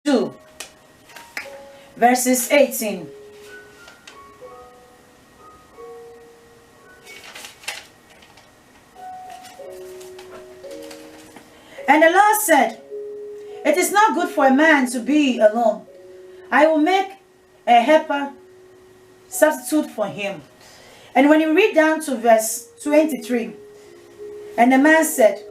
2, verses 18. And the Lord said, it is not good for a man to be alone. I will make a helper substitute for him. And when you read down to verse 23, and the man said,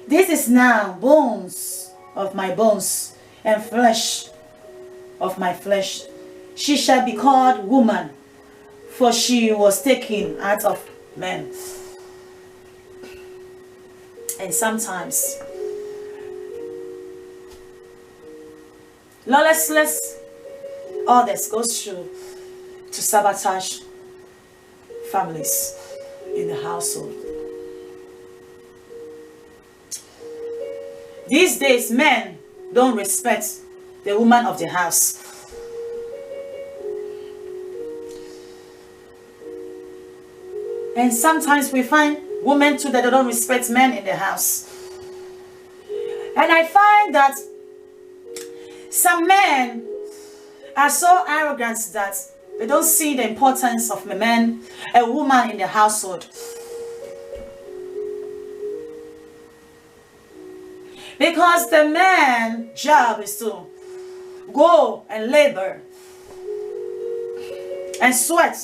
this is now bones of my bones and flesh of my flesh. She shall be called woman, for she was taken out of men. And sometimes lawlessness, all this goes through to sabotage families in the household. These days, men don't respect the woman of the house. And sometimes we find women too that they don't respect men in the house. And I find that some men are so arrogant that they don't see the importance of a woman in the household. Because the man's job is to go and labor and sweat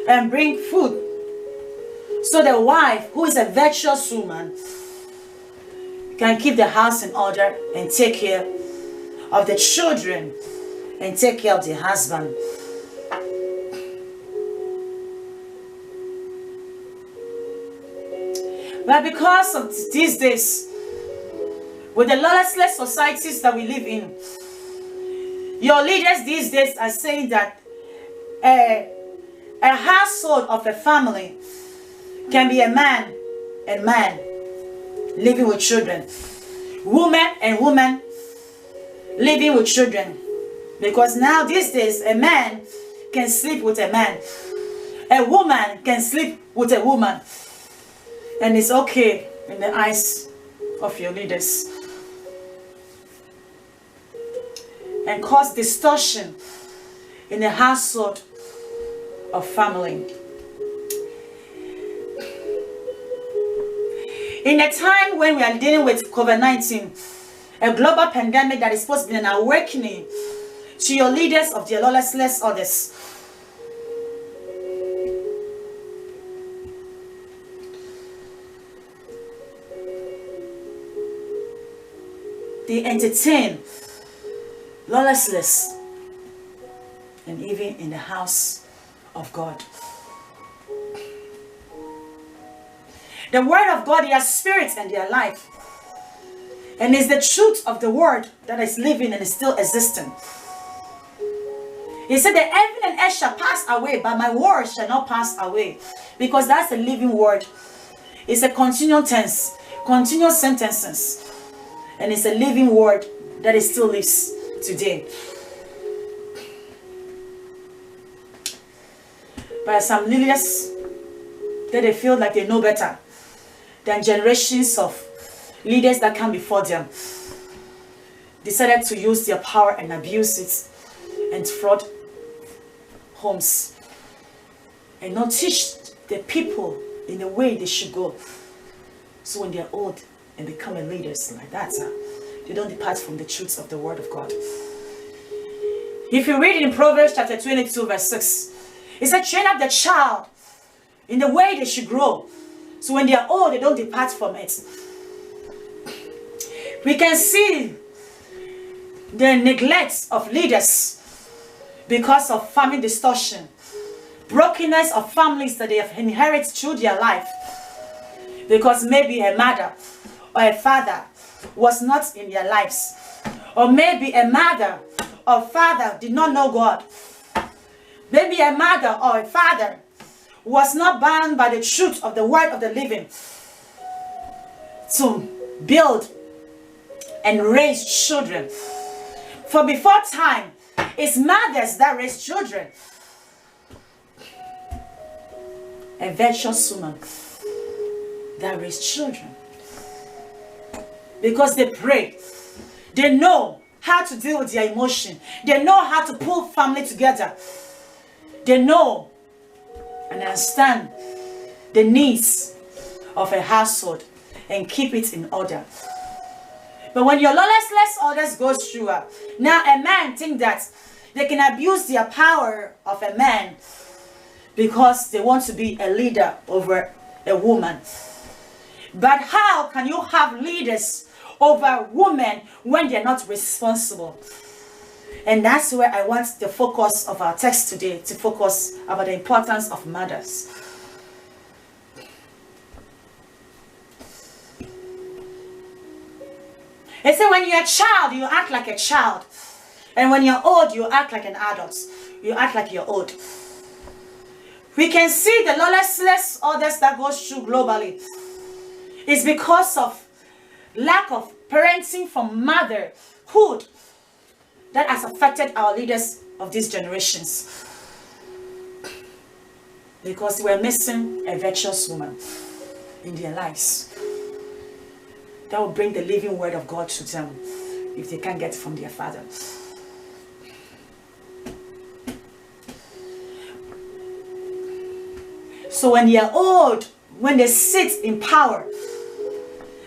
and bring food. So the wife, who is a virtuous woman, can keep the house in order and take care of the children and take care of the husband. But because of these days, with the lawless societies that we live in, your leaders these days are saying that a household of a family can be a man and man living with children, woman and woman living with children. Because now these days a man can sleep with a man, a woman can sleep with a woman, and it's okay in the eyes of your leaders, and cause distortion in the household of family. In a time when we are dealing with COVID-19, a global pandemic that is supposed to be an awakening to your leaders of the lawless others, they entertain lawlessness, and even in the house of God. The word of God, their spirit and their life, and is the truth of the word that is living and is still existing. He said, the heaven and earth shall pass away, but my word shall not pass away, because that's a living word. It's a continual tense, continual sentences, and it's a living word that is still lives today. But some leaders, that they feel like they know better than generations of leaders that come before them, decided to use their power and abuse it and fraud homes and not teach the people in the way they should go. So when they're old and become leaders like that, they don't depart from the truths of the word of God. If you read in Proverbs chapter 22 verse 6, it said, train up the child in the way they should grow, so when they are old, they don't depart from it. We can see the neglect of leaders because of family distortion, brokenness of families that they have inherited through their life, because maybe a mother or a father was not in their lives, or maybe a mother or father did not know God. Maybe a mother or a father was not bound by the truth of the word of the living to build and raise children. For before time, it's mothers that raise children. A virtuous woman that raise children. Because they pray. They know how to deal with their emotion. They know how to pull family together. They know and understand the needs of a household and keep it in order. But when your lawless orders goes through, now a man think that they can abuse their power of a man because they want to be a leader over a woman. But how can you have leaders over women when they're not responsible? And that's where I want the focus of our text today to focus about the importance of mothers. It said when you're a child, you act like a child. And when you're old, you act like an adult. You act like you're old. We can see the lawless orders that goes through globally. It's because of lack of parenting from motherhood that has affected our leaders of these generations. Because we're missing a virtuous woman in their lives that will bring the living word of God to them if they can't get it from their father. So when they are old, when they sit in power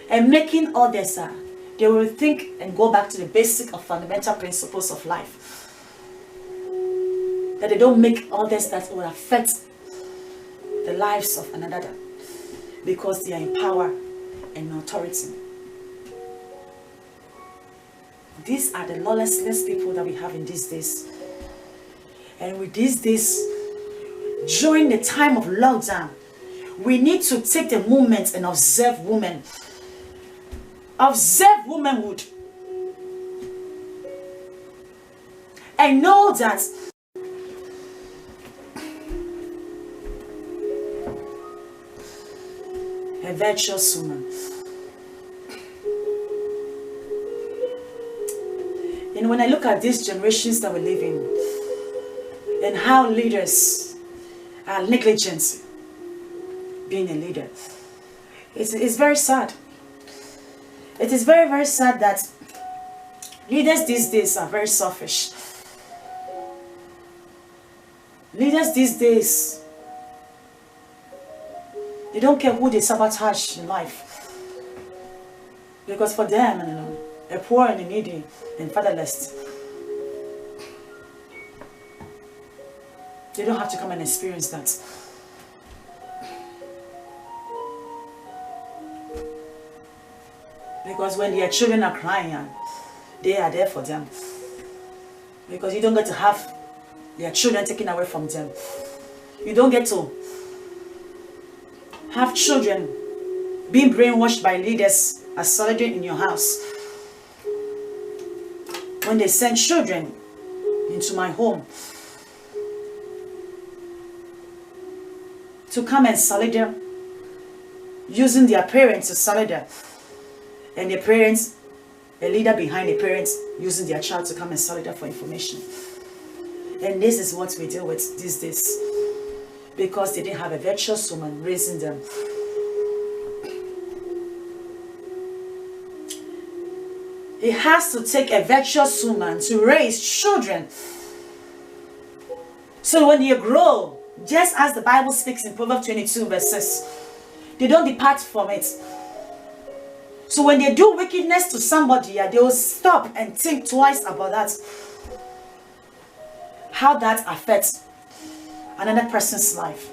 and making others, they will think and go back to the basic or fundamental principles of life. That they don't make others that will affect the lives of another because they are in power and authority. These are the lawless people that we have in these days. And with these days, during the time of lockdown, we need to take the moment and observe women. Observe womanhood. And know that a virtuous woman. And when I look at these generations that we live in, and how leaders are negligent being a leader, it's very sad. It is very, very sad that leaders these days are very selfish. Leaders these days, they don't care who they sabotage in life. Because for them, a poor and a needy and fatherless, they don't have to come and experience that. Because when their children are crying, they are there for them. Because you don't get to have their children taken away from them. You don't get to have children being brainwashed by leaders as soldiers in your house. When they send children into my home to come and solidar, using their parents to solidar, and the parents, a leader behind the parents, using their child to come and solidar for information. And this is what we deal with these days, because they didn't have a virtuous woman raising them. It has to take a virtuous woman to raise children. So when they grow, just as the Bible speaks in Proverbs 22 verses, they don't depart from it. So when they do wickedness to somebody, they will stop and think twice about that. How that affects another person's life.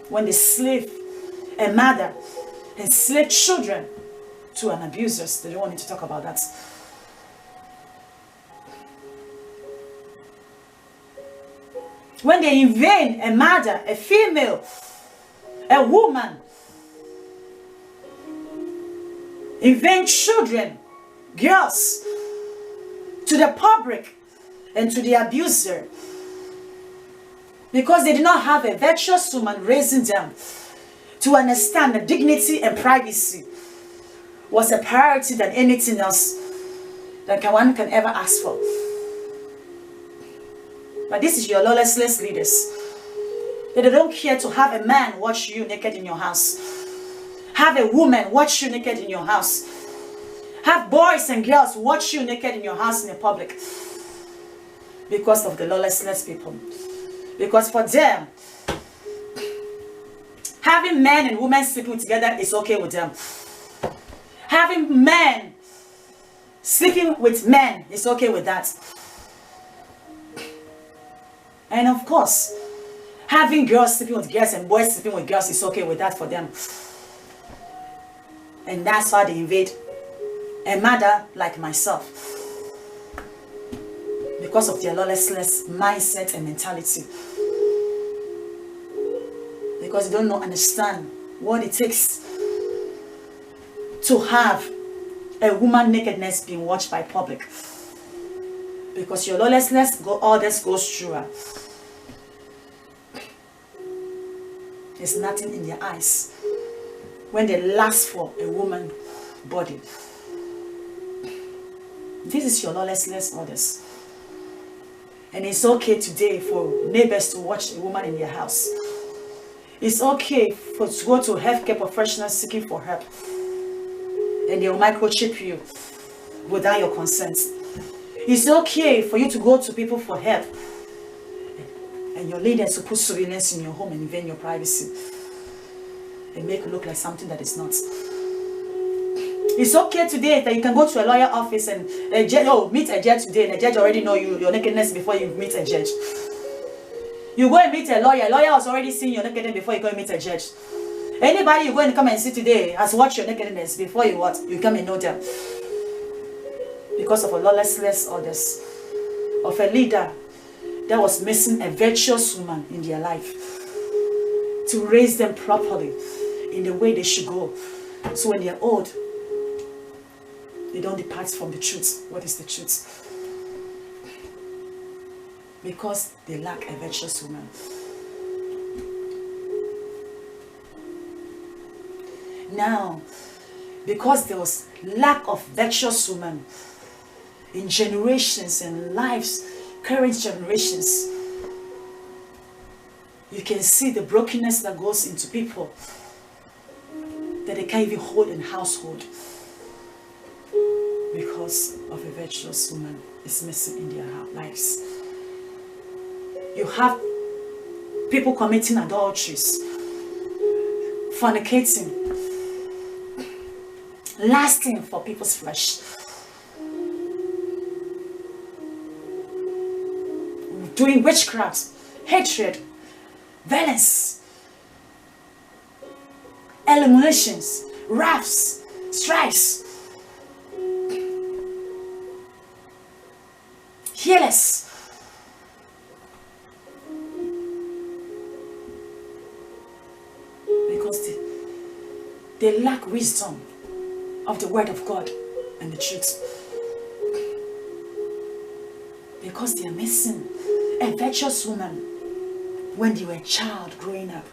When they slave a mother and slave children to an abuser, they don't want to talk about that. When they invade a mother, a female, a woman, invade children, girls, to the public and to the abuser, because they did not have a virtuous woman raising them to understand that dignity and privacy was a priority than anything else that one can ever ask for. But this is your lawless leaders. They don't care to have a man watch you naked in your house. Have a woman watch you naked in your house. Have boys and girls watch you naked in your house in the public because of the lawlessness people. Because for them, having men and women sleeping together is okay with them. Having men sleeping with men is okay with that. And of course, having girls sleeping with girls and boys sleeping with girls is okay with that for them. And that's how they invade a mother like myself. Because of their lawlessness mindset and mentality. Because they don't understand what it takes to have a woman nakedness being watched by public. Because your lawlessness, all this goes through her. There's nothing in their eyes when they lust for a woman body. This is your lawlessness orders. And it's okay today for neighbors to watch a woman in their house. It's okay to go to healthcare professionals seeking for help. And they'll microchip you without your consent. It's okay for you to go to people for help. And your leaders to put surveillance in your home and invade your privacy. And make it look like something that is not. It's okay today that you can go to a lawyer office and meet a judge today, and the judge already know your nakedness before you meet a judge. You go and meet a lawyer has already seen your nakedness before you go and meet a judge. Anybody you go and come and see today has watched your nakedness before you come and know them. Because of a lawlessness orders of a leader that was missing a virtuous woman in their life to raise them properly in the way they should go. So when they're old, they don't depart from the truth. What is the truth? Because they lack a virtuous woman. Now, because there was lack of virtuous women in generations and lives, current generations, you can see the brokenness that goes into people that they can't even hold in household because of a virtuous woman is missing in their lives. You have people committing adulteries, fornicating, lasting for people's flesh, doing witchcraft, hatred, violence, eliminations, wraths, strifes, healers. Because they lack wisdom of the word of God and the truth. Because they are missing a virtuous woman when they were a child growing up.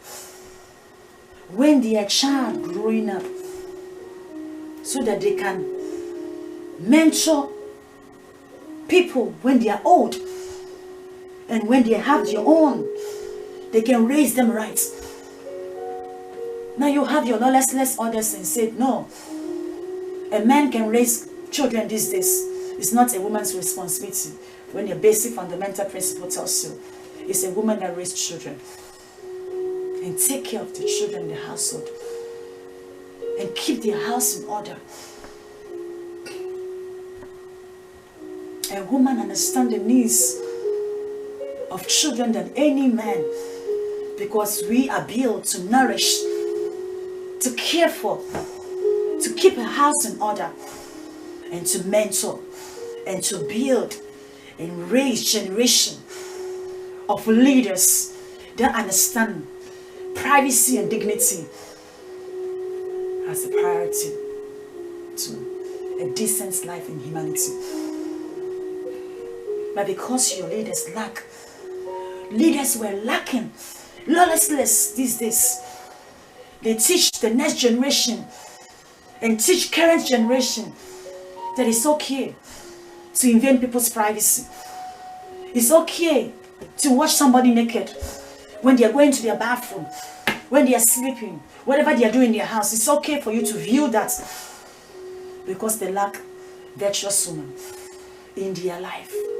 When they are a child growing up, so that they can mentor people when they are old, and when they have their own, they can raise them right. Now you have your lawlessness orders and say, no, a man can raise children these days. It's not a woman's responsibility. When your basic fundamental principle tells you, it's a woman that raises children and take care of the children in the household and keep their house in order. A woman understands the needs of children than any man, because we are built to nourish, to care for, to keep a house in order, and to mentor, and to build and raise generation of leaders that understand privacy and dignity as a priority to a decent life in humanity. But because your leaders were lacking lawlessness these days, they teach the next generation and teach current generation that it's okay to invade people's privacy. It's okay to watch somebody naked when they are going to their bathroom, when they are sleeping, whatever they are doing in their house. It's okay for you to view that, because they lack virtuous women in their life.